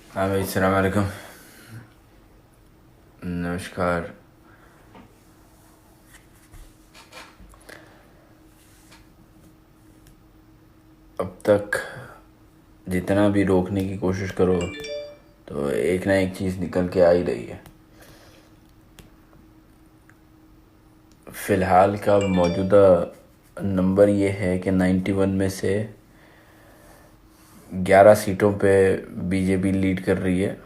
हाँ भाई, अस्सलाम वालेकुम। नमस्कार। अब तक जितना भी रोकने की कोशिश करो तो एक ना एक चीज़ निकल के आ ही रही है। फ़िलहाल का मौजूदा नंबर ये है कि 91 में से 11 सीटों पे बीजेपी लीड कर रही है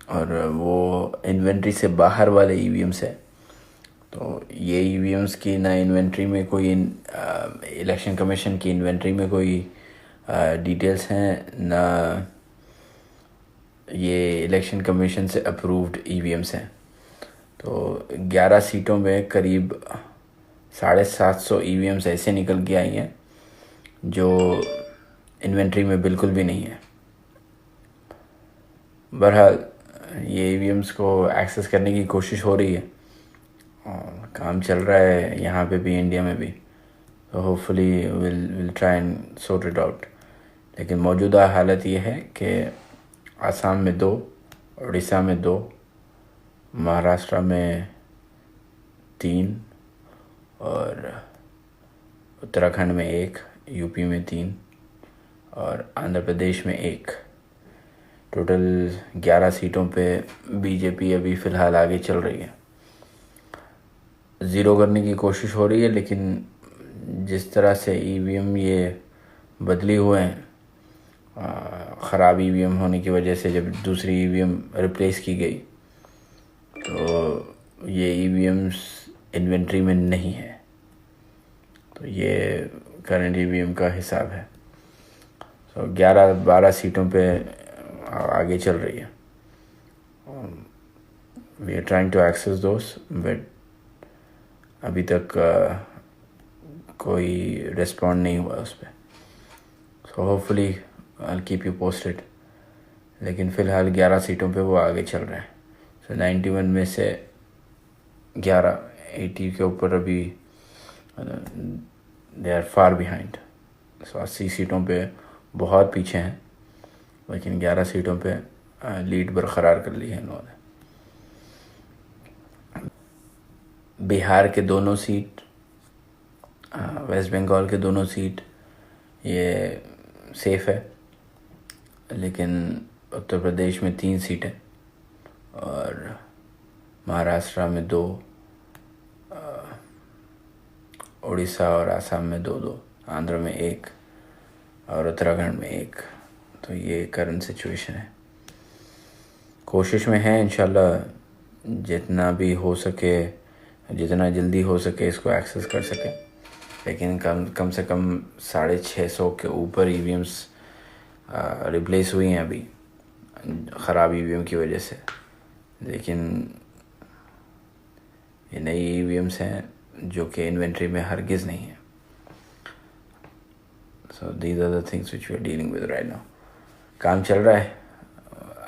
और वो इन्वेंट्री से बाहर वाले ईवीएम्स है। तो ये ईवीएम्स की ना इन्वेंट्री में कोई इलेक्शन कमीशन की इन्वेंट्री में कोई डिटेल्स हैं, ना ये इलेक्शन कमीशन से अप्रूव्ड ईवीएम्स हैं। तो 11 सीटों में करीब 750 ईवीएम्स ऐसे निकल के आई हैं जो इन्वेंट्री में बिल्कुल भी नहीं है। बहरहाल ये ईवीएम्स को एक्सेस करने की कोशिश हो रही है और काम चल रहा है यहाँ पे भी, इंडिया में भी। तो hopefully will try and sort it out. लेकिन मौजूदा हालत ये है कि आसाम में 2, उड़ीसा में 2, महाराष्ट्र में 3 और उत्तराखंड में 1, यूपी में 3 और आंध्र प्रदेश में 1। टोटल 11 सीटों पे बीजेपी अभी फ़िलहाल आगे चल रही है। ज़ीरो करने की कोशिश हो रही है, लेकिन जिस तरह से ईवीएम ये बदली हुए हैं, ख़राब ईवीएम होने की वजह से जब दूसरी ईवीएम रिप्लेस की गई तो ये ईवीएम्स इन्वेंट्री में नहीं है। तो ये करंट ईवीएम का हिसाब है। तो 11-12 सीटों पे आगे चल रही है। We are trying to access those, but अभी तक कोई रिस्पॉन्ड नहीं हुआ उस पर। So hopefully I keep you posted. लेकिन फ़िलहाल 11 सीटों पे वो आगे चल रहे हैं। सो 91 में से 11, 80 के ऊपर अभी दे आर फार बिहाइंड। सो 80 सीटों पे बहुत पीछे हैं, लेकिन 11 सीटों पे लीड बरकरार कर ली है इन्होंने। बिहार के दोनों सीट, वेस्ट बंगाल के दोनों सीट ये सेफ है, लेकिन उत्तर प्रदेश में 3 सीटें और महाराष्ट्र में 2, उड़ीसा और आसाम में 2-2, आंध्र में 1 और उत्तराखंड में 1। तो ये करंट सिचुएशन है। कोशिश में है इंशाल्लाह जितना भी हो सके, जितना जल्दी हो सके इसको एक्सेस कर सके। लेकिन कम से कम 650 के ऊपर ईवीएम्स रिप्लेस हुई हैं अभी ख़राब ईवीएम की वजह से। लेकिन ये नई ईवीएम्स हैं जो कि इन्वेंट्री में हरगिज़ नहीं है। So these are the things which we are dealing with right now. काम चल रहा है,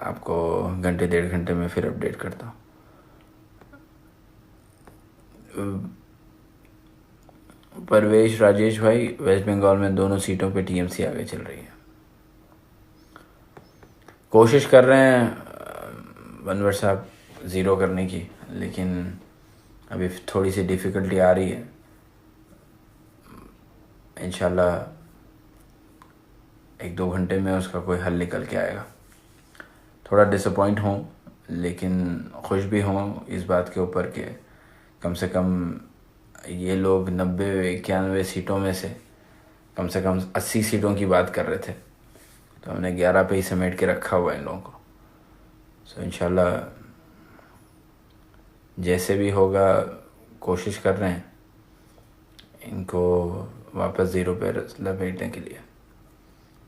आपको घंटे 1.5 घंटे में फिर अपडेट करता हूँ। परवेश राजेश भाई, वेस्ट बंगाल में दोनों सीटों पे टीएमसी आगे चल रही है। कोशिश कर रहे हैं बनवर साहब ज़ीरो करने की, लेकिन अभी थोड़ी सी डिफ़िकल्टी आ रही है। इंशाल्लाह 1-2 घंटे में उसका कोई हल निकल के आएगा। थोड़ा डिसअपॉइंट हूँ, लेकिन खुश भी हूँ इस बात के ऊपर कि कम से कम ये लोग 90-91 सीटों में से कम 80 सीटों की बात कर रहे थे, तो हमने 11 पे ही समेट के रखा हुआ है इन लोगों को। सो इंशाल्लाह जैसे भी होगा कोशिश कर रहे हैं इनको वापस ज़ीरो पे लपेटने के लिए।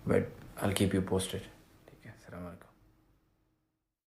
But I will keep you posted. ठीक है, अस्सलाम वालेकुम।